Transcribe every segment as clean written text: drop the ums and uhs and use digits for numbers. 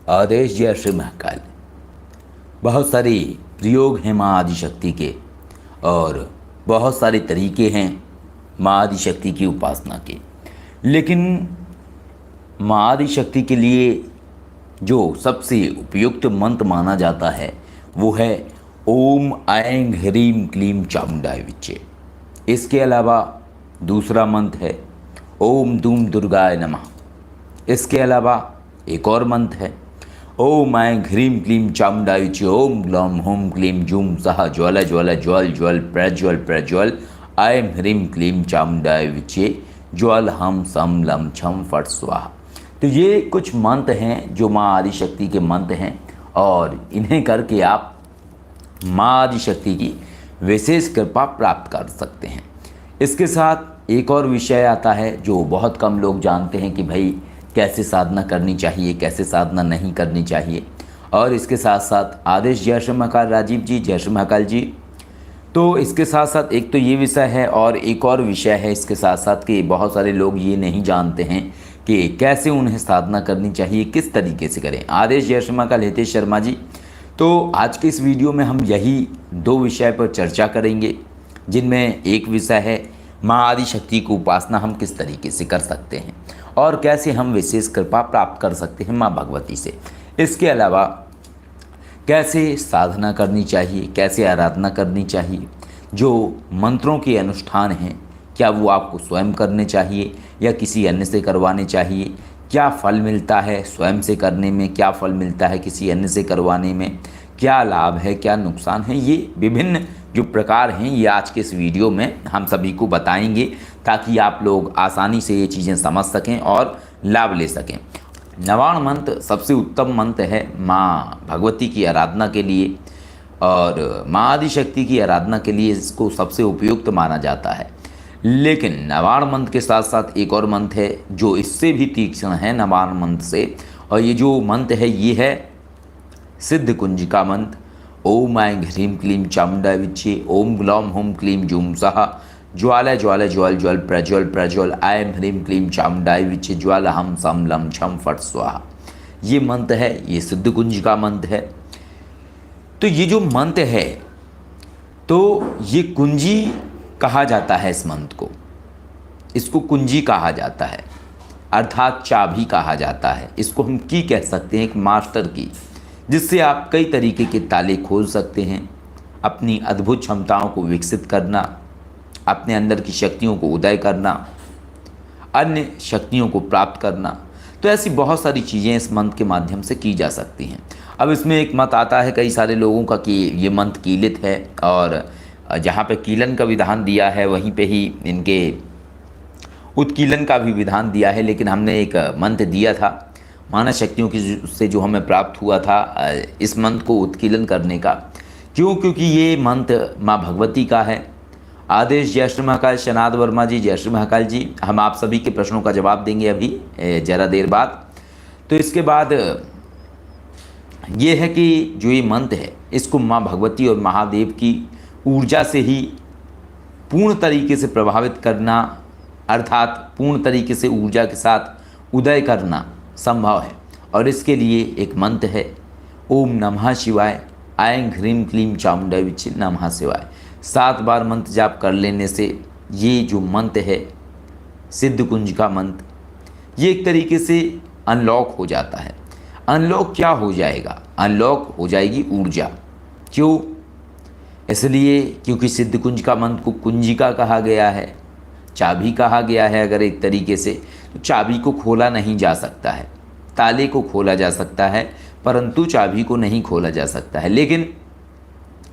आदेश जय श्री महाकाल। बहुत सारे प्रयोग हैं माँ आदिशक्ति के और बहुत सारे तरीके हैं माँ आदिशक्ति की उपासना के। लेकिन माँ आदिशक्ति के लिए जो सबसे उपयुक्त मंत्र माना जाता है वो है ओम ऐं ह्रीं क्लीं चामुंडाय विच्चे। इसके अलावा दूसरा मंत्र है ओम दूम दुर्गाय नमः। इसके अलावा एक और मंत्र है ओम ऐं ह्रीं क्लीं चामुंडाय विच्चे ओम ग्लौम हुम क्लीं जूम सह ज्वल ज्वल ज्वल ज्वल प्रज्वल प्रज्वल ऐं ह्रीं क्लीं चामुंडाय विच्चे ज्वल हम सम लम छम फट स्वाहा। तो ये कुछ मंत्र हैं जो माँ आदिशक्ति के मंत्र हैं और इन्हें करके आप माँ आदिशक्ति की विशेष कृपा प्राप्त कर सकते हैं। इसके साथ एक और विषय आता है जो बहुत कम लोग जानते हैं कि भाई कैसे साधना करनी चाहिए, कैसे साधना नहीं करनी चाहिए। और इसके साथ साथ आदेश जय श्री महाकाल राजीव जी, जय श्री महाकाल जी। तो इसके साथ साथ एक तो ये विषय है और एक और विषय है इसके साथ साथ कि बहुत सारे लोग ये नहीं जानते हैं कि कैसे उन्हें साधना करनी चाहिए, किस तरीके से करें। आदेश जय श्री महाकाल हितेश शर्मा जी। तो आज के इस वीडियो में हम यही दो विषय पर चर्चा करेंगे, जिनमें एक विषय है माँ आदिशक्ति की उपासना हम किस तरीके से कर सकते हैं और कैसे हम विशेष कृपा प्राप्त कर सकते हैं माँ भगवती से। इसके अलावा कैसे साधना करनी चाहिए, कैसे आराधना करनी चाहिए, जो मंत्रों के अनुष्ठान हैं क्या वो आपको स्वयं करने चाहिए या किसी अन्य से करवाने चाहिए, क्या फल मिलता है स्वयं से करने में, क्या फल मिलता है किसी अन्य से करवाने में, क्या लाभ है क्या नुकसान है, ये विभिन्न जो प्रकार हैं ये आज के इस वीडियो में हम सभी को बताएंगे ताकि आप लोग आसानी से ये चीज़ें समझ सकें और लाभ ले सकें। नवाण मंत्र सबसे उत्तम मंत्र है माँ भगवती की आराधना के लिए और माँ आदिशक्ति की आराधना के लिए इसको सबसे उपयुक्त माना जाता है। लेकिन नवाण मंत्र के साथ साथ एक और मंत्र है जो इससे भी तीक्ष्ण है नवाण मंत्र से, और ये जो मंत्र है ये है सिद्ध कुंजिका मंत्र। ओम ऐं ह्रीं क्लीं चामुंडाय विच्चे ओम ग्लौम हुम क्लीं जूम सह ज्वाल ज्वाल ज्वल ज्वल प्रज्वल प्रज्वल ऐं ह्रीं क्लीं चामुंडाय विच्चे ज्वाल हम सम लम छम फट स्वाहा। ये मंत्र है, ये सिद्ध कुंजिका मंत्र है। तो ये जो मंत्र है तो ये कुंजी कहा जाता है इस मंत्र को, इसको कुंजी कहा जाता है अर्थात चाबी कहा जाता है। इसको हम की कह सकते हैं, एक मास्टर की, जिससे आप कई तरीके के ताले खोल सकते हैं, अपनी अद्भुत क्षमताओं को विकसित करना, अपने अंदर की शक्तियों को उदय करना, अन्य शक्तियों को प्राप्त करना। तो ऐसी बहुत सारी चीज़ें इस मंत्र के माध्यम से की जा सकती हैं। अब इसमें एक मत आता है कई सारे लोगों का कि ये मंत्र कीलित है और जहाँ पे कीलन का विधान दिया है वहीं पे ही इनके उत्कीलन का भी विधान दिया है। लेकिन हमने एक मंत्र दिया था मानस शक्तियों की से जो हमें प्राप्त हुआ था इस मंत्र को उत्कीलन करने का। क्यों? क्योंकि ये मंत्र माँ भगवती का है। आदेश जय श्री महाकाल शनाद वर्मा जी, जय श्री महाकाल जी। हम आप सभी के प्रश्नों का जवाब देंगे अभी ज़रा देर बाद। तो इसके बाद ये है कि जो ये मंत्र है इसको माँ भगवती और महादेव की ऊर्जा से ही पूर्ण तरीके से प्रभावित करना, अर्थात पूर्ण तरीके से ऊर्जा के साथ उदय करना संभव है। और इसके लिए एक मंत्र है ओम नमः शिवाय ऐं ह्रीं क्लीं चामुंडाय विच्चे नमः शिवाय। 7 बार मंत्र जाप कर लेने से ये जो मंत्र है सिद्ध कुंज का मंत्र, ये एक तरीके से अनलॉक हो जाता है। अनलॉक क्या हो जाएगा? अनलॉक हो जाएगी ऊर्जा। क्यों? इसलिए क्योंकि सिद्ध कुंज का मंत्र को कुंजिका कहा गया है, चाबी कहा गया है। अगर एक तरीके से तो चाबी को खोला नहीं जा सकता है, ताले को खोला जा सकता है परंतु चाबी को नहीं खोला जा सकता है। लेकिन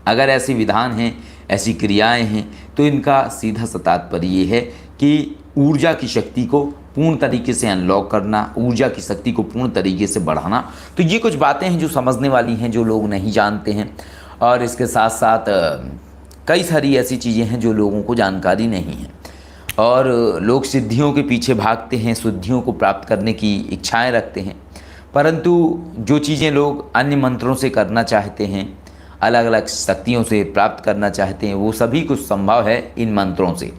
अगर ऐसे विधान हैं, ऐसी क्रियाएं हैं तो इनका सीधा सा तात्पर्य ये है कि ऊर्जा की शक्ति को पूर्ण तरीके से अनलॉक करना, ऊर्जा की शक्ति को पूर्ण तरीके से बढ़ाना। तो ये कुछ बातें हैं जो समझने वाली हैं, जो लोग नहीं जानते हैं। और इसके साथ साथ कई सारी ऐसी चीज़ें हैं जो लोगों को जानकारी नहीं है और लोग सिद्धियों के पीछे भागते हैं, सिद्धियों को प्राप्त करने की इच्छाएं रखते हैं, परंतु जो चीज़ें लोग अन्य मंत्रों से करना चाहते हैं, अलग अलग शक्तियों से प्राप्त करना चाहते हैं, वो सभी कुछ संभव है इन मंत्रों से।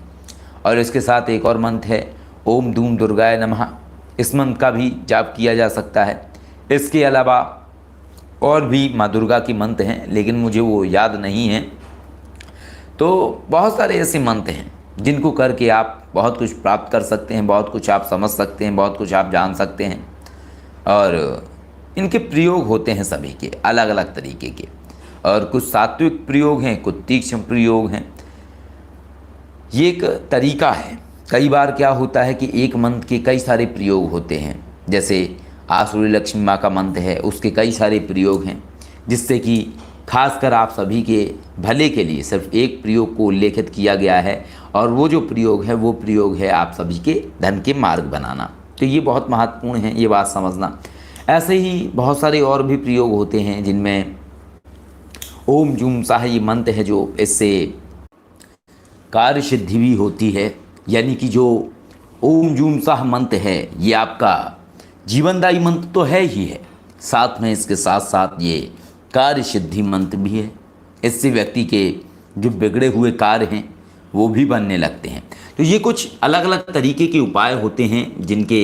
और इसके साथ एक और मंत्र है ओम दूम दुर्गाय नमः। इस मंत्र का भी जाप किया जा सकता है। इसके अलावा और भी माँ दुर्गा की मंत्र हैं, लेकिन मुझे वो याद नहीं है। तो बहुत सारे ऐसे मंत्र हैं जिनको करके आप बहुत कुछ प्राप्त कर सकते हैं, बहुत कुछ आप समझ सकते हैं, बहुत कुछ आप जान सकते हैं। और इनके प्रयोग होते हैं सभी के अलग अलग तरीके के, और कुछ सात्विक प्रयोग हैं, कुछ तीक्ष्ण प्रयोग हैं। ये एक तरीका है। कई बार क्या होता है कि एक मंत्र के कई सारे प्रयोग होते हैं, जैसे आसुरी लक्ष्मी माँ का मंत्र है, उसके कई सारे प्रयोग हैं, जिससे कि खासकर आप सभी के भले के लिए सिर्फ एक प्रयोग को उल्लेखित किया गया है, और वो जो प्रयोग है वो प्रयोग है आप सभी के धन के मार्ग बनाना। तो ये बहुत महत्वपूर्ण है, ये बात समझना। ऐसे ही बहुत सारे और भी प्रयोग होते हैं जिनमें ओम जूम साह ये मंत्र है, जो इससे कार्य सिद्धि भी होती है। यानी कि जो ओम जूम साह मंत्र है ये आपका जीवनदायी मंत्र तो है ही है, साथ में इसके साथ साथ ये कार्य सिद्धि मंत्र भी है। इससे व्यक्ति के जो बिगड़े हुए कार्य हैं वो भी बनने लगते हैं। तो ये कुछ अलग अलग तरीके के उपाय होते हैं जिनके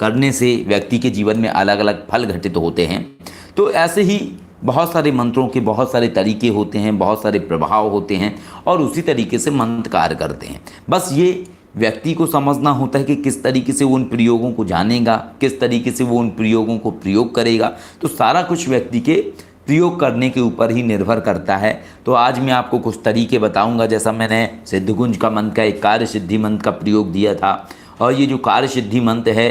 करने से व्यक्ति के जीवन में अलग अलग फल घटित होते हैं। तो ऐसे ही बहुत सारे मंत्रों के बहुत सारे तरीके होते हैं, बहुत सारे प्रभाव होते हैं, और उसी तरीके से मंत्र कार्य करते हैं। बस ये व्यक्ति को समझना होता है कि किस तरीके से वो उन प्रयोगों को जानेगा, किस तरीके से वो उन प्रयोगों को प्रयोग करेगा। तो सारा कुछ व्यक्ति के प्रयोग करने के ऊपर ही निर्भर करता है। तो आज मैं आपको कुछ तरीके बताऊंगा। जैसा मैंने सिद्धकुंज का मंत्र का एक कार्य सिद्धि मंत्र का प्रयोग दिया था, और ये जो कार्य सिद्धि मंत्र है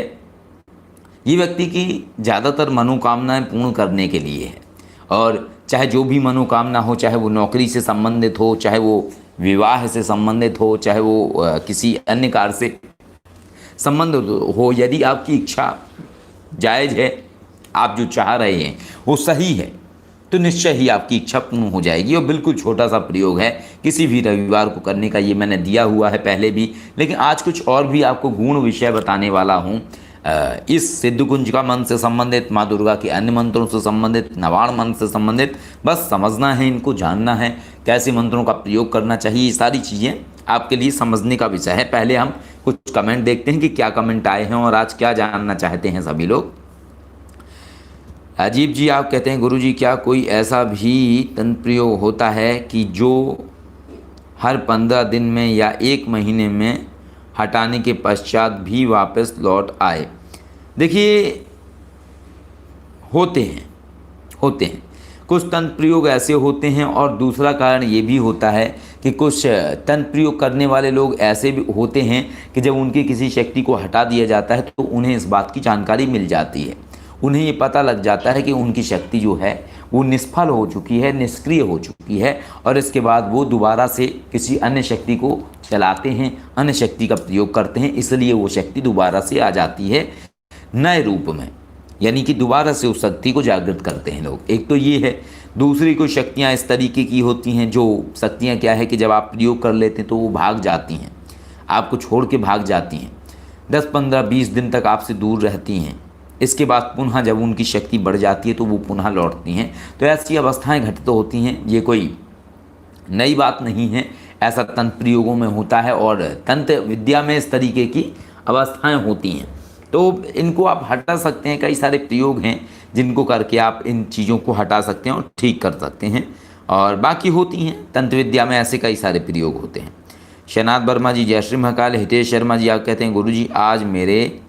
ये व्यक्ति की ज़्यादातर मनोकामनाएं पूर्ण करने के लिए है। और चाहे जो भी मनोकामना हो, चाहे वो नौकरी से संबंधित हो, चाहे वो विवाह से संबंधित हो, चाहे वो किसी अन्य कार्य से संबंधित हो, यदि आपकी इच्छा जायज़ है, आप जो चाह रहे हैं वो सही है, तो निश्चय ही आपकी इच्छा पूर्ण हो जाएगी। और बिल्कुल छोटा सा प्रयोग है, किसी भी रविवार को करने का। ये मैंने दिया हुआ है पहले भी, लेकिन आज कुछ और भी आपको गुण विषय बताने वाला हूँ। इस सिद्धकुंज का मंत्र से संबंधित, माँ दुर्गा के अन्य मंत्रों से संबंधित, नवाण मंत्र से संबंधित, बस समझना है, इनको जानना है, कैसे मंत्रों का प्रयोग करना चाहिए। ये सारी चीज़ें आपके लिए समझने का विषय है। पहले हम कुछ कमेंट देखते हैं कि क्या कमेंट आए हैं और आज क्या जानना चाहते हैं सभी लोग। अजीब जी आप कहते हैं, गुरुजी क्या कोई ऐसा भी तंत्र प्रयोग होता है कि जो हर 15 दिन में या 1 महीने में हटाने के पश्चात भी वापस लौट आए? देखिए, होते हैं कुछ तंत्र प्रयोग ऐसे होते हैं, और दूसरा कारण ये भी होता है कि कुछ तंत्र प्रयोग करने वाले लोग ऐसे भी होते हैं कि जब उनकी किसी शक्ति को हटा दिया जाता है तो उन्हें इस बात की जानकारी मिल जाती है। उन्हें ये पता लग जाता है कि उनकी शक्ति जो है वो निष्फल हो चुकी है, निष्क्रिय हो चुकी है, और इसके बाद वो दोबारा से किसी अन्य शक्ति को चलाते हैं, अन्य शक्ति का प्रयोग करते हैं। इसलिए वो शक्ति दोबारा से आ जाती है नए रूप में, यानी कि दोबारा से उस शक्ति को जागृत करते हैं लोग। एक तो ये है। दूसरी कुछ शक्तियाँ इस तरीके की होती हैं, जो शक्तियाँ क्या है कि जब आप प्रयोग कर लेते हैं तो वो भाग जाती हैं, आपको छोड़ के भाग जाती हैं, 10, 15, 20 दिन तक आपसे दूर रहती हैं। इसके बाद पुनः जब उनकी शक्ति बढ़ जाती है तो वो पुनः लौटती हैं। तो ऐसी अवस्थाएं घटित होती हैं। ये कोई नई बात नहीं है, ऐसा तंत्र प्रयोगों में होता है, और तंत्र विद्या में इस तरीके की अवस्थाएं होती हैं। तो इनको आप हटा सकते हैं। कई सारे प्रयोग हैं जिनको करके आप इन चीज़ों को हटा सकते हैं और ठीक कर सकते हैं, और बाकी होती हैं तंत्र विद्या में ऐसे कई सारे प्रयोग होते हैं। शनाद वर्मा जी, जय श्री महाकाल। हितेश शर्मा जी आप कहते हैं, गुरुजी आज मेरे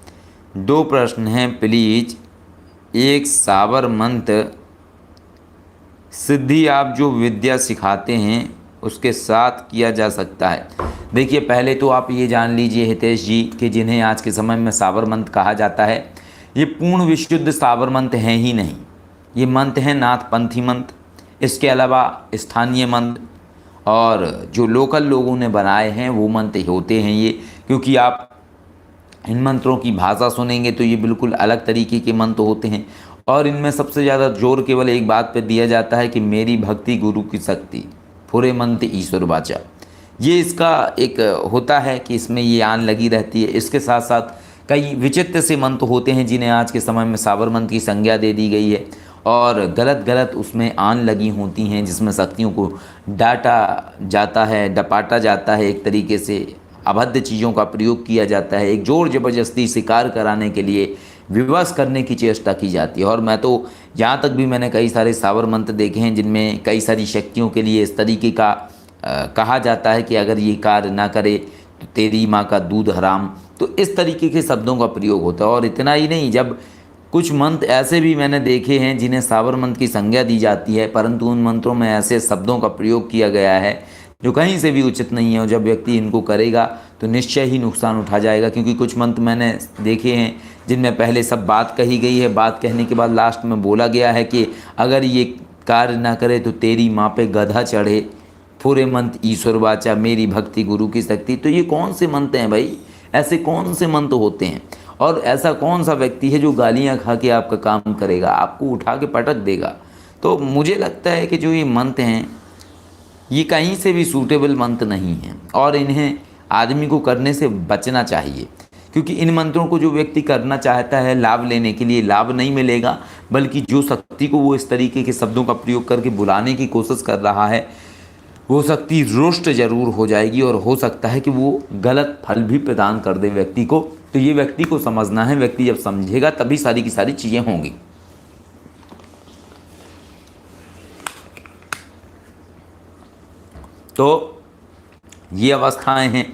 2 प्रश्न हैं, प्लीज़। एक, साबर मंत्र सिद्धि आप जो विद्या सिखाते हैं उसके साथ किया जा सकता है? देखिए, पहले तो आप ये जान लीजिए हितेश जी कि जिन्हें आज के समय में साबर मंत्र कहा जाता है, ये पूर्ण विशुद्ध साबर मंत्र हैं ही नहीं। ये मंत्र हैं नाथपंथी मंत्र, इसके अलावा स्थानीय मंत्र, और जो लोकल लोगों ने बनाए हैं वो मंत्र होते हैं ये। क्योंकि आप इन मंत्रों की भाषा सुनेंगे तो ये बिल्कुल अलग तरीके के मंत्र होते हैं, और इनमें सबसे ज़्यादा जोर केवल एक बात पर दिया जाता है कि मेरी भक्ति गुरु की शक्ति, फुरे मंत्र ईश्वर वाचा। ये इसका एक होता है कि इसमें ये आन लगी रहती है। इसके साथ साथ कई विचित्र से मंत्र होते हैं जिन्हें आज के समय में साबर मंत्र की संज्ञा दे दी गई है, और गलत उसमें आन लगी होती हैं, जिसमें शक्तियों को डांटा जाता है, डपाटा जाता है, एक तरीके से अभद्र चीज़ों का प्रयोग किया जाता है, एक जोर ज़बरदस्ती शिकार कराने के लिए विवश करने की चेष्टा की जाती है। और मैं तो यहाँ तक भी मैंने कई सारे सावर मंत्र देखे हैं जिनमें कई सारी शक्तियों के लिए इस तरीके का कहा जाता है कि अगर ये कार्य ना करे तो तेरी माँ का दूध हराम, तो इस तरीके के शब्दों का प्रयोग होता है। और इतना ही नहीं, जब कुछ मंत्र ऐसे भी मैंने देखे हैं जिन्हें सावर मंत्र की संज्ञा दी जाती है, परंतु उन मंत्रों में ऐसे शब्दों का प्रयोग किया गया है जो कहीं से भी उचित नहीं है, और जब व्यक्ति इनको करेगा तो निश्चय ही नुकसान उठा जाएगा। क्योंकि कुछ मंत्र मैंने देखे हैं जिनमें पहले सब बात कही गई है, बात कहने के बाद लास्ट में बोला गया है कि अगर ये कार्य ना करे तो तेरी माँ पे गधा चढ़े, पूरे मंत्र ईश्वर वाचा, मेरी भक्ति गुरु की शक्ति। तो ये कौन से मंत्र हैं भाई? ऐसे कौन से मंत्र होते हैं? और ऐसा कौन सा व्यक्ति है जो गालियाँ खा के आपका काम करेगा, आपको उठा के पटक देगा? तो मुझे लगता है कि जो ये मंत्र हैं ये कहीं से भी सूटेबल मंत्र नहीं हैं, और इन्हें आदमी को करने से बचना चाहिए। क्योंकि इन मंत्रों को जो व्यक्ति करना चाहता है लाभ लेने के लिए, लाभ नहीं मिलेगा, बल्कि जो शक्ति को वो इस तरीके के शब्दों का प्रयोग करके बुलाने की कोशिश कर रहा है, वो शक्ति रुष्ट जरूर हो जाएगी, और हो सकता है कि वो गलत फल भी प्रदान कर दे व्यक्ति को। तो ये व्यक्ति को समझना है, व्यक्ति जब समझेगा तभी सारी की सारी चीज़ें होंगी। तो ये अवस्थाएं हैं,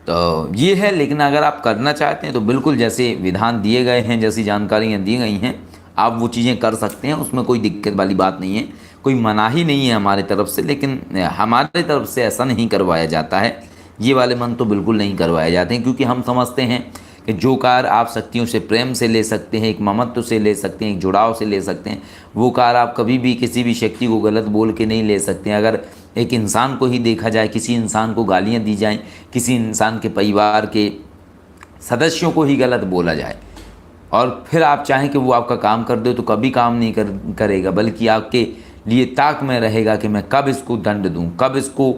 तो ये है। लेकिन अगर आप करना चाहते हैं तो बिल्कुल जैसे विधान दिए गए हैं, जैसी जानकारियाँ दी गई हैं, आप वो चीज़ें कर सकते हैं, उसमें कोई दिक्कत वाली बात नहीं है, कोई मनाही नहीं है हमारी तरफ से। लेकिन हमारी तरफ से ऐसा नहीं करवाया जाता है, ये वाले मन तो बिल्कुल नहीं करवाए जाते हैं। क्योंकि हम समझते हैं कि जो कार्य आप शक्तियों से प्रेम से ले सकते हैं, एक ममत्व से ले सकते हैं, एक जुड़ाव से ले सकते हैं, वो कार्य आप कभी भी किसी भी शक्ति को गलत बोल के नहीं ले सकते हैं। अगर एक इंसान को ही देखा जाए, किसी इंसान को गालियाँ दी जाएँ, किसी इंसान के परिवार के सदस्यों को ही गलत बोला जाए, और फिर आप चाहें कि वो आपका काम कर दे, तो कभी काम नहीं करेगा, बल्कि आपके लिए ताक में रहेगा कि मैं कब इसको दंड दूं, कब इसको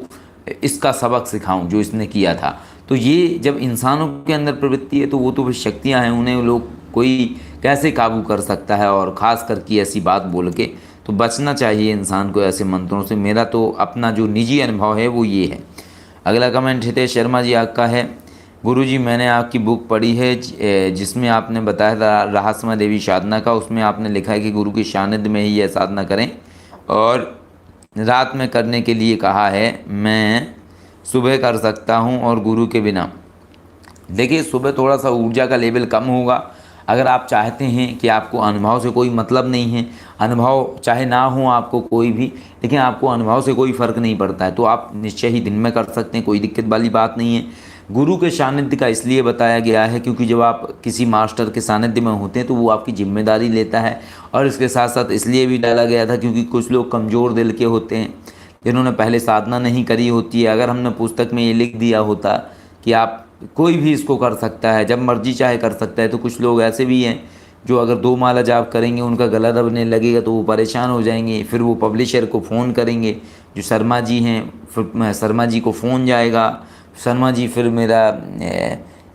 इसका सबक सिखाऊं जो इसने किया था। तो ये जब इंसानों के अंदर प्रवृत्ति है तो वो तो शक्तियां हैं, उन्हें लोग कोई कैसे काबू कर सकता है, और ख़ास करके ऐसी बात बोल के। तो बचना चाहिए इंसान को ऐसे मंत्रों से। मेरा तो अपना जो निजी अनुभव है वो ये है। अगला कमेंट हितेश शर्मा जी आपका है, गुरुजी मैंने आपकी बुक पढ़ी है जिसमें आपने बताया था रहस्यमय देवी साधना का, उसमें आपने लिखा है कि गुरु के सानिध्य में ही यह साधना करें और रात में करने के लिए कहा है। मैं सुबह कर सकता हूं और गुरु के बिना? देखिए, सुबह थोड़ा सा ऊर्जा का लेवल कम होगा। अगर आप चाहते हैं कि आपको अनुभव से कोई मतलब नहीं है, अनुभव चाहे ना हो आपको कोई भी, लेकिन आपको अनुभव से कोई फ़र्क नहीं पड़ता है, तो आप निश्चय ही दिन में कर सकते हैं, कोई दिक्कत वाली बात नहीं है। गुरु के सानिध्य का इसलिए बताया गया है क्योंकि जब आप किसी मास्टर के सानिध्य में होते हैं तो वो आपकी जिम्मेदारी लेता है, और इसके साथ साथ इसलिए भी डाला गया था क्योंकि कुछ लोग कमज़ोर दिल के होते हैं जिन्होंने पहले साधना नहीं करी होती है। अगर हमने पुस्तक में ये लिख दिया होता कि आप कोई भी इसको कर सकता है, जब मर्जी चाहे कर सकता है, तो कुछ लोग ऐसे भी हैं जो अगर 2 माला जाप करेंगे उनका गला दबने लगेगा तो वो परेशान हो जाएंगे, फिर वो पब्लिशर को फ़ोन करेंगे जो शर्मा जी हैं, फिर शर्मा जी को फ़ोन जाएगा, शर्मा जी फिर मेरा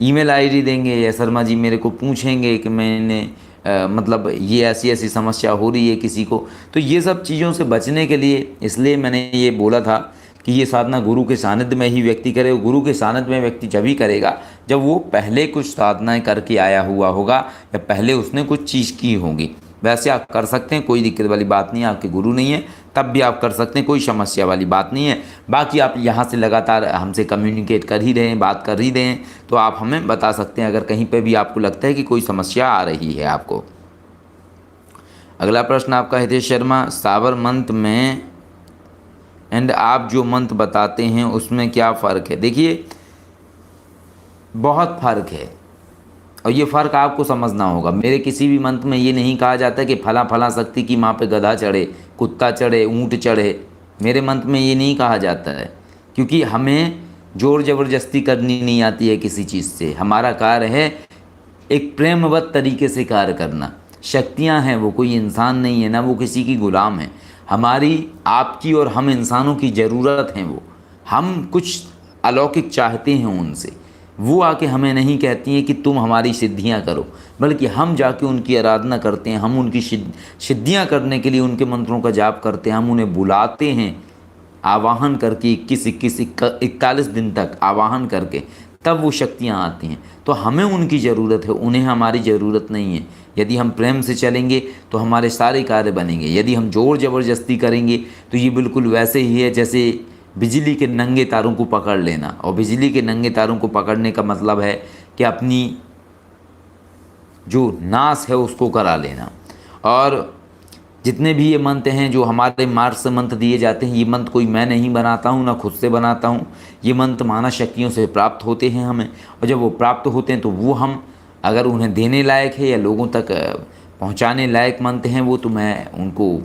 ईमेल आईडी देंगे, या शर्मा जी मेरे को पूछेंगे कि मैंने मतलब ये ऐसी ऐसी समस्या हो रही है किसी को। तो ये सब चीज़ों से बचने के लिए इसलिए मैंने ये बोला था कि ये साधना गुरु के सानिध्य में ही व्यक्ति करे। गुरु के सानिध्य में व्यक्ति जब ही करेगा जब वो पहले कुछ साधनाएं करके आया हुआ होगा या पहले उसने कुछ चीज़ की होगी। वैसे आप कर सकते हैं, कोई दिक्कत वाली बात नहीं है, आपके गुरु नहीं है तब भी आप कर सकते हैं, कोई समस्या वाली बात नहीं है। बाकी आप यहाँ से लगातार हमसे कम्युनिकेट कर ही रहे हैं, बात कर ही रहे हैं, तो आप हमें बता सकते हैं अगर कहीं पे भी आपको लगता है कि कोई समस्या आ रही है आपको। अगला प्रश्न आपका हितेश शर्मा, साबर मंत्र में एंड आप जो मंत्र बताते हैं उसमें क्या फ़र्क है? देखिए, बहुत फ़र्क है और ये फ़र्क आपको समझना होगा। मेरे किसी भी मंत्र में ये नहीं कहा जाता कि फला फला शक्ति की माँ पे गधा चढ़े, कुत्ता चढ़े, ऊँट चढ़े। मेरे मंत्र में ये नहीं कहा जाता है, क्योंकि हमें जोर ज़बरदस्ती करनी नहीं आती है किसी चीज़ से। हमारा कार्य है एक प्रेमवत तरीके से कार्य करना। शक्तियाँ हैं, वो कोई इंसान नहीं है, ना वो किसी की गुलाम है। हमारी, आपकी और हम इंसानों की ज़रूरत है वो। हम कुछ अलौकिक चाहते हैं उनसे, वो आके हमें नहीं कहती हैं कि तुम हमारी सिद्धियां करो, बल्कि हम जाके उनकी आराधना करते हैं। हम उनकी सिद्धियां करने के लिए उनके मंत्रों का जाप करते हैं। हम उन्हें बुलाते हैं आवाहन करके 21 41 दिन तक आवाहन करके, तब वो शक्तियाँ आती हैं। तो हमें उनकी ज़रूरत है, उन्हें हमारी ज़रूरत नहीं है। यदि हम प्रेम से चलेंगे तो हमारे सारे कार्य बनेंगे। यदि हम ज़ोर ज़बरदस्ती करेंगे तो ये बिल्कुल वैसे ही है जैसे बिजली के नंगे तारों को पकड़ लेना। और बिजली के नंगे तारों को पकड़ने का मतलब है कि अपनी जो नाश है उसको करा लेना। और जितने भी ये मंत्र हैं जो हमारे मार्ग से मंत्र दिए जाते हैं, ये मंत्र कोई मैं नहीं बनाता हूँ, ना खुद से बनाता हूँ। ये मंत्र मानव शक्तियों से प्राप्त होते हैं हमें, और जब वो प्राप्त होते हैं तो वो हम अगर उन्हें देने लायक है या लोगों तक पहुँचाने लायक मंत्र हैं वो तो मैं उनको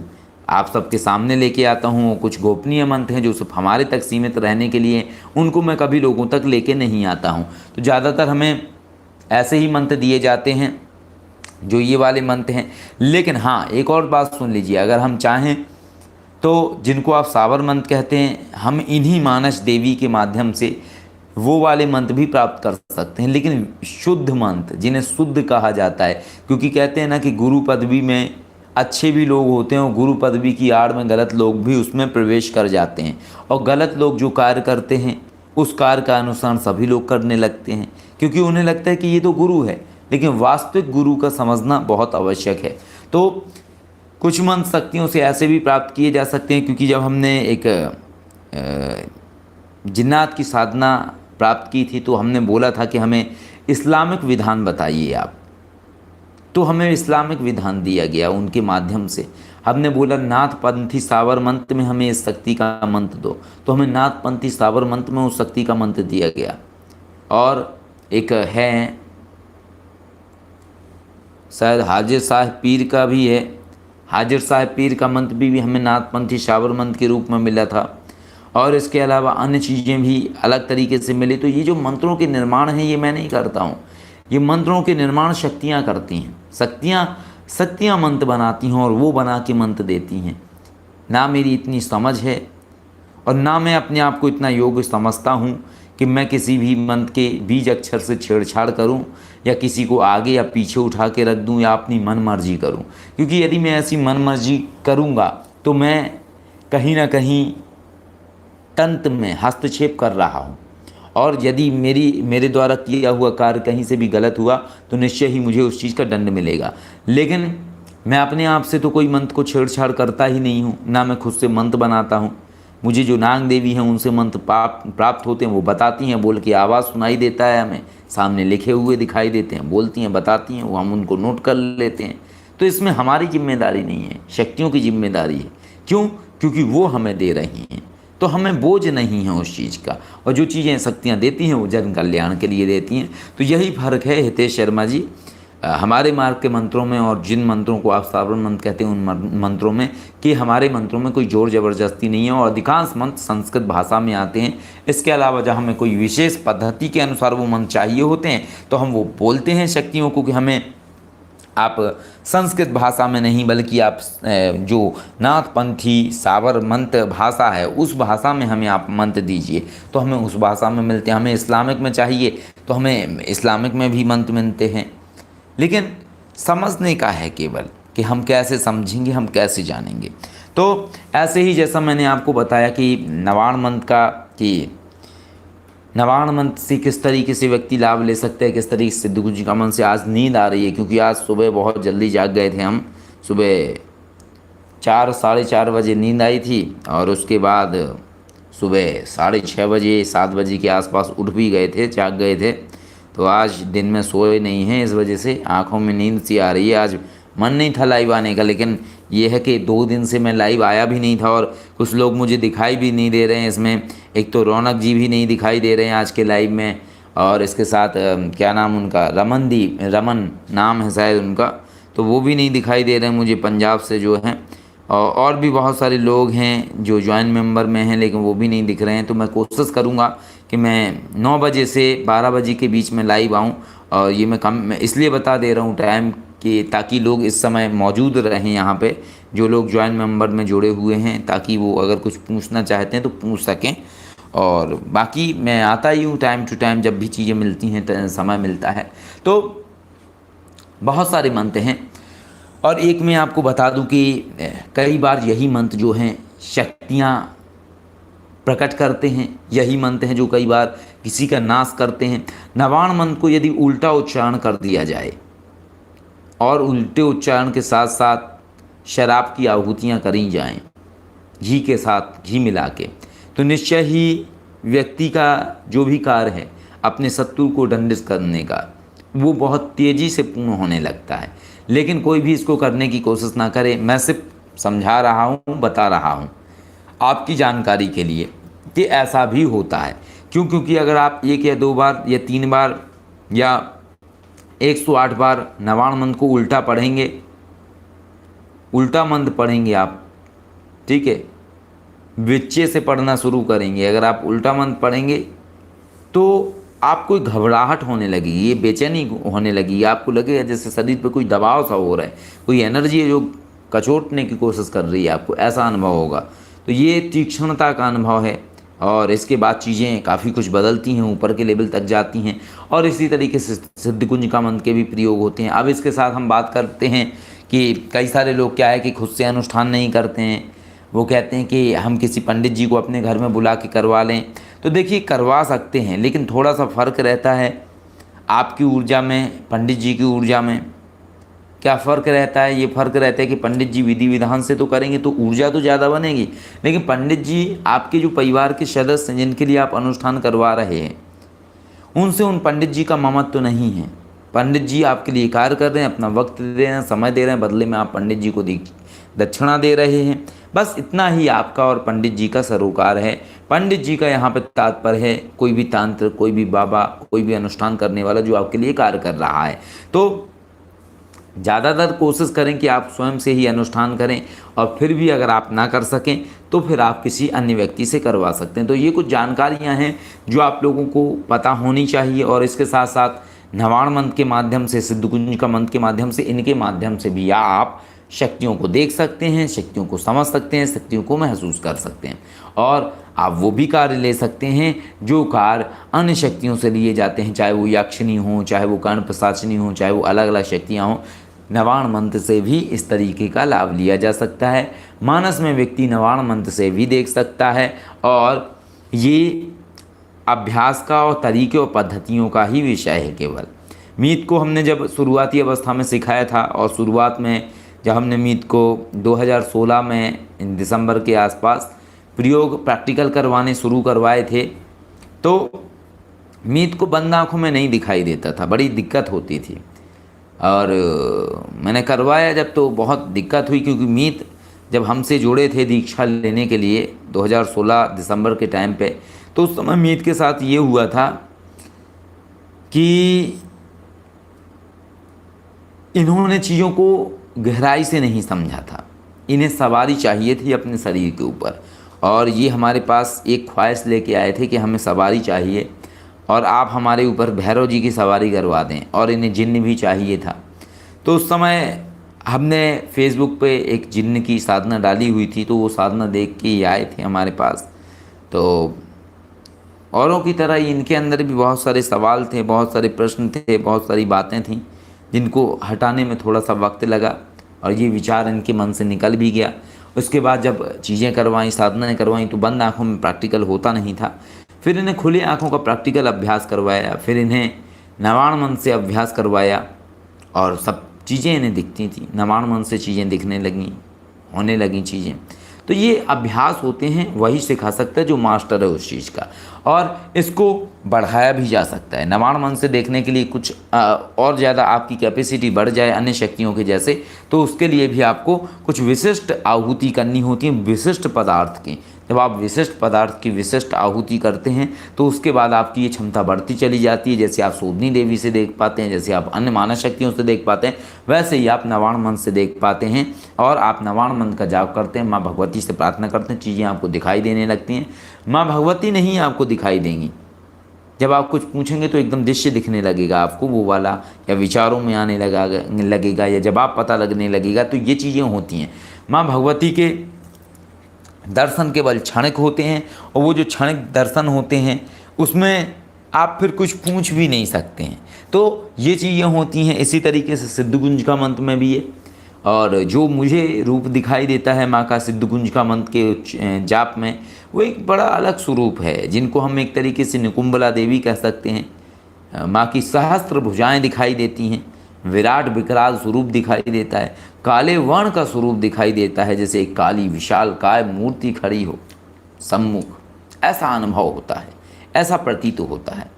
आप सबके सामने लेके आता हूँ। कुछ गोपनीय मंत्र हैं जो सिर्फ हमारे तक सीमित रहने के लिए, उनको मैं कभी लोगों तक लेके नहीं आता हूँ। तो ज़्यादातर हमें ऐसे ही मंत्र दिए जाते हैं जो ये वाले मंत्र हैं। लेकिन हाँ, एक और बात सुन लीजिए, अगर हम चाहें तो जिनको आप सावर मंत्र कहते हैं, हम इन्हीं मानस देवी के माध्यम से वो वाले मंत्र भी प्राप्त कर सकते हैं। लेकिन शुद्ध मंत्र, जिन्हें शुद्ध कहा जाता है, क्योंकि कहते हैं ना कि गुरु पदवी में अच्छे भी लोग होते हैं और गुरु पदवी की आड़ में गलत लोग भी उसमें प्रवेश कर जाते हैं। और गलत लोग जो कार्य करते हैं उस कार्य का अनुसरण सभी लोग करने लगते हैं, क्योंकि उन्हें लगता है कि ये तो गुरु है। लेकिन वास्तविक गुरु का समझना बहुत आवश्यक है। तो कुछ मंत्र शक्तियों से ऐसे भी प्राप्त किए जा सकते हैं, क्योंकि जब हमने एक जिन्नात की साधना प्राप्त की थी तो हमने बोला था कि हमें इस्लामिक विधान बताइए आप। तो हमें इस्लामिक विधान दिया गया उनके माध्यम से। हमने बोला नाथपंथी सावर मंत्र में हमें इस शक्ति का मंत्र दो, तो हमें नाथपंथी सावर मंत्र में उस शक्ति का मंत्र दिया गया। और एक है शायद हाजिर साहिब पीर का भी है, हाजिर साहिब पीर का मंत्र भी हमें नाथपंथी सावर मंत्र के रूप में मिला था। और इसके अलावा अन्य चीज़ें भी अलग तरीके से मिली। तो ये जो मंत्रों के निर्माण हैं ये मैं नहीं करता हूँ, ये मंत्रों के निर्माण शक्तियाँ करती हैं। शक्तियाँ मंत्र बनाती हैं और वो बना के मंत्र देती हैं। ना मेरी इतनी समझ है और ना मैं अपने आप को इतना योग्य समझता हूँ कि मैं किसी भी मंत्र के बीज अक्षर से छेड़छाड़ करूं या किसी को आगे या पीछे उठा के रख दूं या अपनी मन मर्जी करूं। क्योंकि यदि मैं ऐसी मन मर्जी करूंगा तो मैं कहीं ना कहीं तंत्र में हस्तक्षेप कर रहा हूं। और यदि मेरे द्वारा किया हुआ कार्य कहीं से भी गलत हुआ तो निश्चय ही मुझे उस चीज़ का दंड मिलेगा। लेकिन मैं अपने आप से तो कोई मंत्र को छेड़छाड़ करता ही नहीं हूँ, ना मैं खुद से मंत्र बनाता हूँ। मुझे जो नाग देवी हैं उनसे मंत्र प्राप्त होते हैं, वो बताती हैं, बोल के आवाज़ सुनाई देता है, हमें सामने लिखे हुए दिखाई देते हैं, बोलती हैं, बताती हैं, वो हम उनको नोट कर लेते हैं। तो इसमें हमारी जिम्मेदारी नहीं है, शक्तियों की जिम्मेदारी है। क्यों? क्योंकि वो हमें दे रही हैं, तो हमें बोझ नहीं है उस चीज़ का। और जो चीज़ें शक्तियाँ देती हैं वो जन कल्याण के लिए देती हैं। तो यही फ़र्क है हितेश शर्मा जी हमारे मार्ग के मंत्रों में और जिन मंत्रों को आप सावर मंत्र कहते हैं उन मंत्रों में, कि हमारे मंत्रों में कोई जोर ज़बरदस्ती नहीं है और अधिकांश मंत्र संस्कृत भाषा में आते हैं। इसके अलावा जब हमें कोई विशेष पद्धति के अनुसार वो मंत्र चाहिए होते हैं तो हम वो बोलते हैं शक्तियों को कि हमें आप संस्कृत भाषा में नहीं बल्कि आप जो नाथपंथी सावर मंत्र भाषा है उस भाषा में हमें आप मंत्र दीजिए, तो हमें उस भाषा में मिलते हैं। हमें इस्लामिक में चाहिए तो हमें इस्लामिक में भी मंत्र मिलते हैं। लेकिन समझने का है केवल कि हम कैसे समझेंगे, हम कैसे जानेंगे। तो ऐसे ही जैसा मैंने आपको बताया कि नवाण मंत्र से किस तरीके से व्यक्ति लाभ ले सकते हैं, किस तरीके से दुख का मन से। आज नींद आ रही है क्योंकि आज सुबह बहुत जल्दी जाग गए थे हम। सुबह 4 साढ़े 4 बजे नींद आई थी और उसके बाद सुबह 6:30 बजे 7 बजे के आसपास उठ भी गए थे, जाग गए थे। तो आज दिन में सोए नहीं हैं, इस वजह से आंखों में नींद सी आ रही है। आज मन नहीं था लाइव आने का, लेकिन ये है कि 2 दिन से मैं लाइव आया भी नहीं था और कुछ लोग मुझे दिखाई भी नहीं दे रहे हैं इसमें। एक तो रौनक जी भी नहीं दिखाई दे रहे हैं आज के लाइव में, और इसके साथ क्या नाम उनका, रमन नाम है शायद उनका, तो वो भी नहीं दिखाई दे रहे हैं मुझे, पंजाब से जो हैं। और भी बहुत सारे लोग हैं जो ज्वाइन मेंबर में हैं लेकिन वो भी नहीं दिख रहे हैं। तो मैं कोशिश करूँगा कि मैं 9 बजे से 12 बजे के बीच में लाइव आऊँ। और ये मैं इसलिए बता दे रहा हूँ टाइम कि ताकि लोग इस समय मौजूद रहें यहाँ पे, जो लोग ज्वाइन मेंबर में जुड़े हुए हैं, ताकि वो अगर कुछ पूछना चाहते हैं तो पूछ सकें। और बाकी मैं आता ही हूँ टाइम टू टाइम, जब भी चीज़ें मिलती हैं, समय मिलता है। तो बहुत सारे मंत्र हैं और एक मैं आपको बता दूं कि कई बार यही मंत्र जो हैं शक्तियाँ प्रकट करते हैं। यही मंत्र हैं जो कई बार किसी का नाश करते हैं। नवाण मंत्र को यदि उल्टा उच्चारण कर दिया जाए और उल्टे उच्चारण के साथ साथ शराब की आहुतियाँ करी जाएं, घी के साथ घी मिला के, तो निश्चय ही व्यक्ति का जो भी कार्य है अपने शत्रु को दंडित करने का, वो बहुत तेज़ी से पूर्ण होने लगता है। लेकिन कोई भी इसको करने की कोशिश ना करे। मैं सिर्फ समझा रहा हूँ, बता रहा हूँ आपकी जानकारी के लिए कि ऐसा भी होता है। क्यों? क्योंकि अगर आप 1 या 2 बार या 3 बार या 108 बार नवाण मंत्र को उल्टा पढ़ेंगे, उल्टा मंत्र पढ़ेंगे आप, ठीक है, विच्चे से पढ़ना शुरू करेंगे, अगर आप उल्टा मंत्र पढ़ेंगे तो आपको घबराहट होने लगेगी, ये बेचैनी होने लगेगी, आपको लगेगा जैसे शरीर पे कोई दबाव सा हो रहा है, कोई एनर्जी है जो कचोटने की कोशिश कर रही है, आपको ऐसा अनुभव होगा। तो ये तीक्ष्णता का अनुभव है और इसके बाद चीज़ें काफ़ी कुछ बदलती हैं, ऊपर के लेवल तक जाती हैं। और इसी तरीके से सिद्धकुंजिका मंत्र के भी प्रयोग होते हैं। अब इसके साथ हम बात करते हैं कि कई सारे लोग क्या है कि खुद से अनुष्ठान नहीं करते हैं, वो कहते हैं कि हम किसी पंडित जी को अपने घर में बुला के करवा लें। तो देखिए, करवा सकते हैं, लेकिन थोड़ा सा फ़र्क रहता है आपकी ऊर्जा में, पंडित जी की ऊर्जा में। क्या फ़र्क रहता है? ये फ़र्क रहता है कि पंडित जी विधि विधान से तो करेंगे तो ऊर्जा तो ज़्यादा बनेगी, लेकिन पंडित जी आपके जो परिवार के सदस्य हैं जिनके लिए आप अनुष्ठान करवा रहे हैं, उनसे उन पंडित जी का ममत्व तो नहीं है। पंडित जी आपके लिए कार्य कर रहे हैं, अपना वक्त दे रहे हैं, समय दे रहे हैं, बदले में आप पंडित जी को दक्षिणा दे रहे हैं। बस इतना ही आपका और पंडित जी का सरोकार है। पंडित जी का यहाँ पे तात्पर्य है कोई भी तांत्र, कोई भी बाबा, कोई भी अनुष्ठान करने वाला जो आपके लिए कार्य कर रहा है। तो ज़्यादातर कोशिश करें कि आप स्वयं से ही अनुष्ठान करें, और फिर भी अगर आप ना कर सकें तो फिर आप किसी अन्य व्यक्ति से करवा सकते हैं। तो ये कुछ जानकारियाँ हैं जो आप लोगों को पता होनी चाहिए। और इसके साथ साथ नवाण मंत्र के माध्यम से, सिद्धकुंजिका मंत्र के माध्यम से, इनके माध्यम से भी आप शक्तियों को देख सकते हैं, शक्तियों को समझ सकते हैं, शक्तियों को महसूस कर सकते हैं, और आप वो भी कार्य ले सकते हैं जो कार्य अन्य शक्तियों से लिए जाते हैं, चाहे वो यक्षिणी हो, चाहे वो कर्ण पिशाचिनी हो, चाहे वो अलग अलग शक्तियाँ हों। नवाण मंत्र से भी इस तरीके का लाभ लिया जा सकता है। मानस में व्यक्ति नवाण मंत्र से भी देख सकता है, और ये अभ्यास का और तरीके और पद्धतियों का ही विषय है केवल। मीत को हमने जब शुरुआती अवस्था में सिखाया था, और शुरुआत में जब हमने मीत को 2016 में दिसंबर के आसपास प्रयोग प्रैक्टिकल करवाने शुरू करवाए थे, तो मीत को बंद आँखों में नहीं दिखाई देता था, बड़ी दिक्कत होती थी। और मैंने करवाया जब, तो बहुत दिक्कत हुई, क्योंकि मीत जब हमसे जुड़े थे दीक्षा लेने के लिए 2016 दिसंबर के टाइम पे, तो उस समय मीत के साथ ये हुआ था कि इन्होंने चीज़ों को गहराई से नहीं समझा था। इन्हें सवारी चाहिए थी अपने शरीर के ऊपर, और ये हमारे पास एक ख्वाहिश लेके आए थे कि हमें सवारी चाहिए और आप हमारे ऊपर भैरव जी की सवारी करवा दें, और इन्हें जिन्न भी चाहिए था। तो उस समय हमने फेसबुक पे एक जिन्न की साधना डाली हुई थी, तो वो साधना देख के ये आए थे हमारे पास। तो औरों की तरह इनके अंदर भी बहुत सारे सवाल थे, बहुत सारे प्रश्न थे, बहुत सारी बातें थीं जिनको हटाने में थोड़ा सा वक्त लगा, और ये विचार इनके मन से निकल भी गया। उसके बाद जब चीज़ें करवाईं, साधनाएँ करवाईं, तो बंद आँखों में प्रैक्टिकल होता नहीं था। फिर इन्हें खुली आँखों का प्रैक्टिकल अभ्यास करवाया, फिर इन्हें नवाण मंत्र से अभ्यास करवाया, और सब चीज़ें इन्हें दिखती थी। नवाण मंत्र से चीज़ें दिखने लगीं, होने लगीं चीज़ें। तो ये अभ्यास होते हैं, वही सिखा सकता है जो मास्टर है उस चीज़ का, और इसको बढ़ाया भी जा सकता है। नवाण मन से देखने के लिए कुछ और ज़्यादा आपकी कैपेसिटी बढ़ जाए अन्य शक्तियों के जैसे, तो उसके लिए भी आपको कुछ विशिष्ट आहुति करनी होती है, विशिष्ट पदार्थ की। जब आप विशिष्ट पदार्थ की विशिष्ट आहुति करते हैं तो उसके बाद आपकी ये क्षमता बढ़ती चली जाती है। जैसे आप शोधनी देवी से देख पाते हैं, जैसे आप अन्य मानस शक्तियों से देख पाते हैं, वैसे ही आप नवाण मंत्र से देख पाते हैं। और आप नवाण मंत्र का जाप करते हैं, माँ भगवती से प्रार्थना करते हैं, चीज़ें आपको दिखाई देने लगती हैं। माँ भगवती नहीं आपको दिखाई देंगी, जब आप कुछ पूछेंगे तो एकदम दृश्य दिखने लगेगा आपको वो वाला, या विचारों में आने लगेगा, या जवाब पता लगने लगेगा। तो ये चीज़ें होती हैं। माँ भगवती के दर्शन केवल क्षणिक होते हैं, और वो जो क्षणिक दर्शन होते हैं उसमें आप फिर कुछ पूछ भी नहीं सकते हैं। तो ये चीज़ें होती हैं। इसी तरीके से सिद्धकुंजिका मंत्र में भी है, और जो मुझे रूप दिखाई देता है माँ का सिद्धगुंज का मंत्र के जाप में, वो एक बड़ा अलग स्वरूप है, जिनको हम एक तरीके से निकुंबला देवी कह सकते हैं। माँ की सहस्त्र भुजाएं दिखाई देती हैं, विराट विकराल स्वरूप दिखाई देता है, काले वर्ण का स्वरूप दिखाई देता है, जैसे एक काली विशाल काय मूर्ति खड़ी हो सम्मुख, ऐसा अनुभव होता है, ऐसा प्रतीत होता है।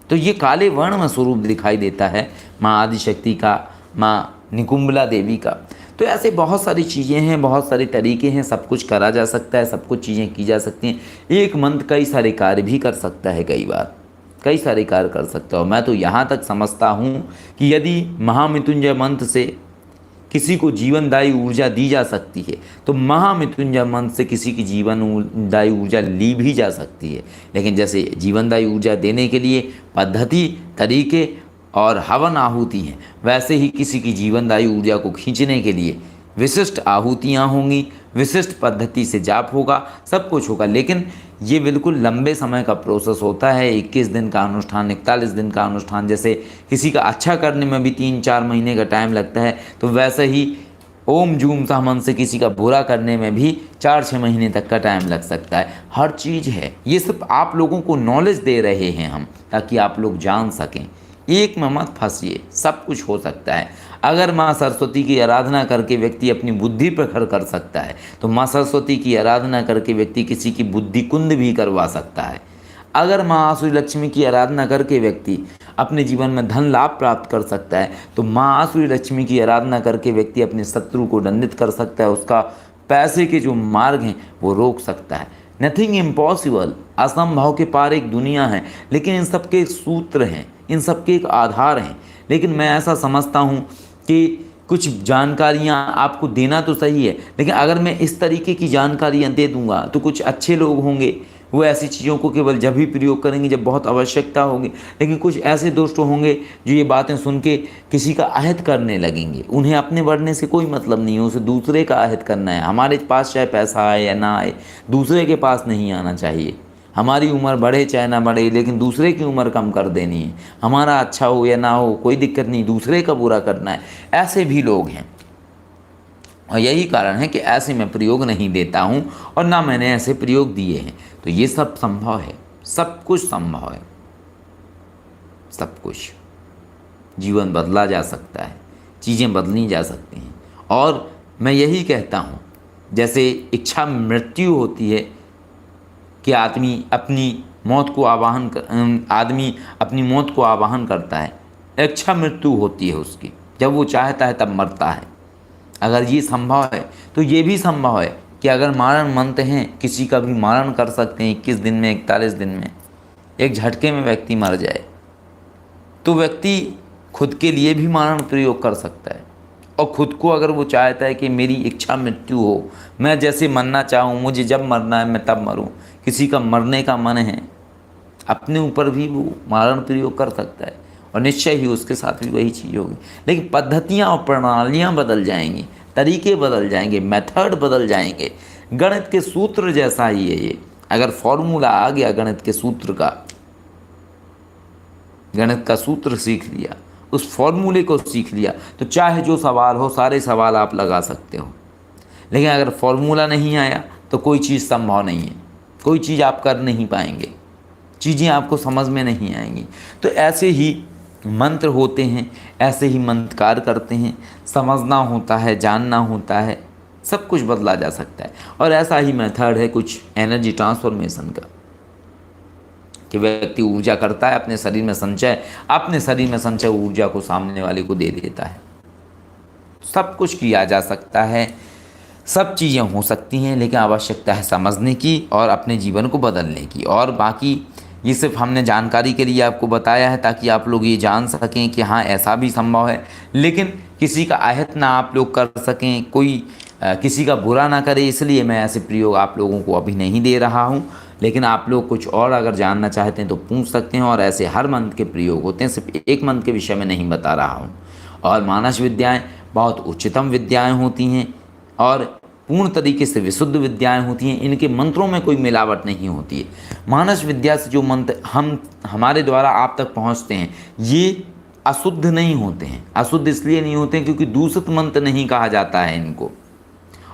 तो ये काले वर्ण में स्वरूप दिखाई देता है माँ आदिशक्ति का, माँ निकुंबला देवी का। तो ऐसे बहुत सारी चीज़ें हैं, बहुत सारे तरीके हैं, सब कुछ करा जा सकता है, सब कुछ चीज़ें की जा सकती हैं। एक मंत्र कई सारे कार्य भी कर सकता है, कई बार कई सारे कार्य कर सकता हूँ। मैं तो यहाँ तक समझता हूँ कि यदि महामृत्युंजय मंत्र से किसी को जीवनदायी ऊर्जा दी जा सकती है, तो महामृत्युंजय मंत्र से किसी की जीवनदायी ऊर्जा ली भी जा सकती है। लेकिन जैसे जीवनदायी ऊर्जा देने के लिए पद्धति, तरीके और हवन आहुति हैं, वैसे ही किसी की जीवनदायी ऊर्जा को खींचने के लिए विशिष्ट आहुतियाँ होंगी, विशिष्ट पद्धति से जाप होगा, सब कुछ होगा। लेकिन ये बिल्कुल लंबे समय का प्रोसेस होता है। 21 दिन का अनुष्ठान, 41 दिन का अनुष्ठान, जैसे किसी का अच्छा करने में भी 3-4 महीने का टाइम लगता है, तो वैसे ही ओम जूम सामन से किसी का बुरा करने में भी 4-6 महीने तक का टाइम लग सकता है। हर चीज़ है, ये सब आप लोगों को नॉलेज दे रहे हैं हम, ताकि आप लोग जान सकें। एक में मत फंसिए, सब कुछ हो सकता है। अगर माँ सरस्वती की आराधना करके व्यक्ति अपनी बुद्धि प्रखर कर सकता है, तो माँ सरस्वती की आराधना करके व्यक्ति किसी की बुद्धि कुंद भी करवा सकता है। अगर माँ आसुरी लक्ष्मी की आराधना करके व्यक्ति अपने जीवन में धन लाभ प्राप्त कर सकता है, तो माँ आसुरी लक्ष्मी की आराधना करके व्यक्ति अपने शत्रु को दंडित कर सकता है, उसका पैसे के जो मार्ग हैं वो रोक सकता है। नथिंग इम्पॉसिबल, असंभव के पार एक दुनिया है, लेकिन इन सब के सूत्र हैं, इन सब के एक आधार हैं। लेकिन मैं ऐसा समझता हूँ कि कुछ जानकारियाँ आपको देना तो सही है, लेकिन अगर मैं इस तरीके की जानकारियाँ दे दूँगा तो कुछ अच्छे लोग होंगे, वो ऐसी चीज़ों को केवल जब ही प्रयोग करेंगे जब बहुत आवश्यकता होगी। लेकिन कुछ ऐसे दोस्त होंगे जो ये बातें सुन के किसी का आहत करने लगेंगे। उन्हें अपने बढ़ने से कोई मतलब नहीं है, उसे दूसरे का आहत करना है। हमारे पास चाहे पैसा आए या ना आए, दूसरे के पास नहीं आना चाहिए। हमारी उम्र बढ़े चाहे ना बढ़े, लेकिन दूसरे की उम्र कम कर देनी है। हमारा अच्छा हो या ना हो कोई दिक्कत नहीं, दूसरे का बुरा करना है। ऐसे भी लोग हैं, और यही कारण है कि ऐसे मैं प्रयोग नहीं देता हूँ, और ना मैंने ऐसे प्रयोग दिए हैं। तो ये सब संभव है, सब कुछ संभव है, सब कुछ। जीवन बदला जा सकता है, चीज़ें बदली जा सकती हैं। और मैं यही कहता हूँ, जैसे इच्छा मृत्यु होती है कि आदमी अपनी मौत को आवाहन करता है, इच्छा मृत्यु होती है उसकी, जब वो चाहता है तब मरता है। अगर ये संभव है तो ये भी संभव है कि अगर मारण मंत्र हैं, किसी का भी मारण कर सकते हैं 21 दिन में, 41 दिन में, एक झटके में व्यक्ति मर जाए, तो व्यक्ति खुद के लिए भी मारण प्रयोग कर सकता है। और खुद को अगर वो चाहता है कि मेरी इच्छा मृत्यु हो, मैं जैसे मरना चाहूँ, मुझे जब मरना है मैं तब मरूँ, किसी का मरने का मन है, अपने ऊपर भी वो मारण प्रयोग कर सकता है, और निश्चय ही उसके साथ भी वही चीज़ होगी। लेकिन पद्धतियाँ और प्रणालियाँ बदल जाएंगी, तरीके बदल जाएंगे, मेथड बदल जाएंगे। गणित के सूत्र जैसा ही है ये। अगर फॉर्मूला आ गया गणित के सूत्र का, गणित का सूत्र सीख लिया, उस फॉर्मूले को सीख लिया, तो चाहे जो सवाल हो सारे सवाल आप लगा सकते हो। लेकिन अगर फॉर्मूला नहीं आया तो कोई चीज़ संभव नहीं है, कोई चीज़ आप कर नहीं पाएंगे, चीज़ें आपको समझ में नहीं आएंगी। तो ऐसे ही मंत्र होते हैं, ऐसे ही मंत्रकार करते हैं। समझना होता है, जानना होता है, सब कुछ बदला जा सकता है। और ऐसा ही मेथड है कुछ एनर्जी ट्रांसफॉर्मेशन का, कि व्यक्ति ऊर्जा करता है अपने शरीर में संचय, अपने शरीर में संचय ऊर्जा को सामने वाले को दे देता है। सब कुछ किया जा सकता है, सब चीज़ें हो सकती हैं, लेकिन आवश्यकता है समझने की और अपने जीवन को बदलने की। और बाकी ये सिर्फ हमने जानकारी के लिए आपको बताया है, ताकि आप लोग ये जान सकें कि हाँ ऐसा भी संभव है। लेकिन किसी का आहत ना आप लोग कर सकें, कोई किसी का बुरा ना करे, इसलिए मैं ऐसे प्रयोग आप लोगों को अभी नहीं दे रहा हूँ। लेकिन आप लोग कुछ और अगर जानना चाहते हैं तो पूछ सकते हैं। और ऐसे हर मंत्र के प्रयोग होते हैं, सिर्फ एक मंत्र के विषय में नहीं बता रहा हूँ। और मानस विद्याएँ बहुत उच्चतम विद्याएँ होती हैं और पूर्ण तरीके से विशुद्ध विद्याएं होती हैं। इनके मंत्रों में कोई मिलावट नहीं होती है। मानस विद्या से जो मंत्र हमारे द्वारा आप तक पहुंचते हैं, ये अशुद्ध नहीं होते हैं। अशुद्ध इसलिए नहीं होते हैं क्योंकि दूषित मंत्र नहीं कहा जाता है इनको।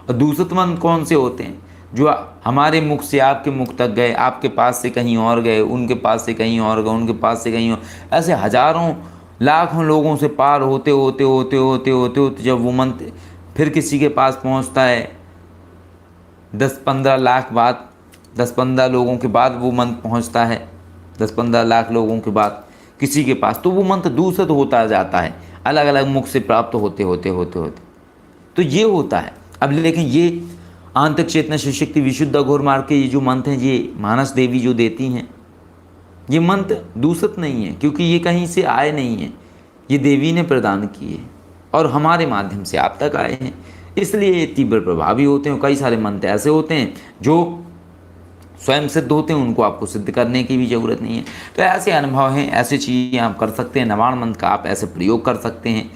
और दूषित मंत्र कौन से होते हैं? जो हमारे मुख से आपके मुख तक गए, आपके पास से कहीं और गए, उनके पास से कहीं और गए, उनके पास से कहीं और, ऐसे हजारों लाखों लोगों से पार होते होते होते होते होते होते जब वो मंत्र फिर किसी के पास पहुंचता है, 10-15 लाख बाद, 10-15 लोगों के बाद वो मंत्र पहुंचता है, 10-15 लाख लोगों के बाद किसी के पास, तो वो मंत्र दूषित होता जाता है, अलग अलग मुख से प्राप्त होते होते होते होते। तो ये होता है। अब लेकिन ये आंतरिक चेतना शिवशक्ति विशुद्ध अघोर मार्ग के ये जो मंत्र हैं, ये मानस देवी जो देती हैं, ये मंत्र दूषित नहीं है क्योंकि ये कहीं से आए नहीं हैं, ये देवी ने प्रदान किए और हमारे माध्यम से आप तक आए हैं, इसलिए ये तीव्र प्रभावी होते हैं। कई सारे मंत्र ऐसे होते हैं जो स्वयं सिद्ध होते हैं, उनको आपको सिद्ध करने की भी ज़रूरत नहीं है। तो ऐसे अनुभव हैं, ऐसी चीज़ें आप कर सकते हैं। नवाण मंत्र का आप ऐसे प्रयोग कर सकते हैं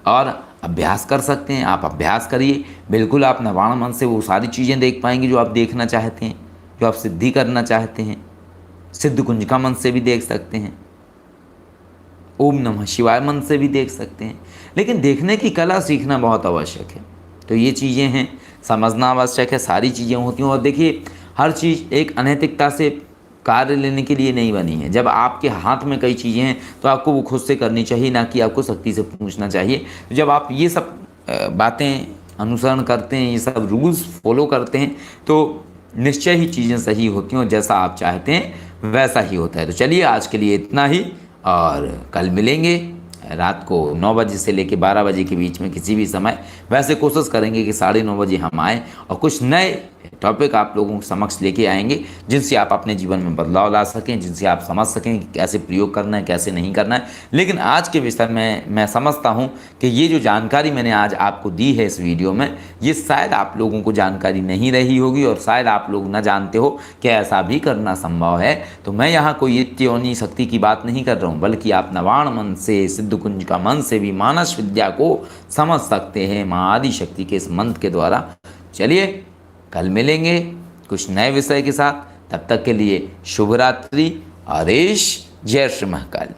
और अभ्यास कर सकते हैं। आप अभ्यास करिए, बिल्कुल आप नवाण मंत्र से वो सारी चीज़ें देख पाएंगे जो आप देखना चाहते हैं, जो आप सिद्धि करना चाहते हैं। सिद्ध कुंजिका मंत्र से भी देख सकते हैं, ओम नमः शिवाय मंत्र से भी देख सकते हैं, लेकिन देखने की कला सीखना बहुत आवश्यक है। तो ये चीज़ें हैं, समझना आवश्यक है, सारी चीज़ें होती हैं। और देखिए, हर चीज़ एक अनैतिकता से कार्य लेने के लिए नहीं बनी है। जब आपके हाथ में कई चीज़ें हैं तो आपको वो खुद से करनी चाहिए, ना कि आपको शक्ति से पूछना चाहिए। तो जब आप ये सब बातें अनुसरण करते हैं, ये सब रूल्स फॉलो करते हैं, तो निश्चय ही चीज़ें सही होती हैं और जैसा आप चाहते हैं वैसा ही होता है। तो चलिए, आज के लिए इतना ही, और कल मिलेंगे रात को 9 बजे से लेकर 12 बजे के बीच में किसी भी समय। वैसे कोशिश करेंगे कि 9:30 बजे हम आएँ और कुछ नए टॉपिक आप लोगों के समक्ष लेके आएंगे, जिनसे आप अपने जीवन में बदलाव ला सकें, जिनसे आप समझ सकें कि कैसे प्रयोग करना है, कैसे नहीं करना है। लेकिन आज के विषय में मैं समझता हूं कि ये जो जानकारी मैंने आज आपको दी है इस वीडियो में, ये शायद आप लोगों को जानकारी नहीं रही होगी और शायद आप लोग न जानते हो कि ऐसा भी करना संभव है। तो मैं यहाँ कोई इत्योनी शक्ति की बात नहीं कर रहा हूँ, बल्कि आप नवाण मन से, सिद्ध कुंज का मन से भी मानस विद्या को समझ सकते हैं माँ आदि शक्ति के इस मंत्र के द्वारा। चलिए, कल मिलेंगे कुछ नए विषय के साथ। तब तक के लिए शुभ रात्रि। आदेश। जय श्री महाकाल।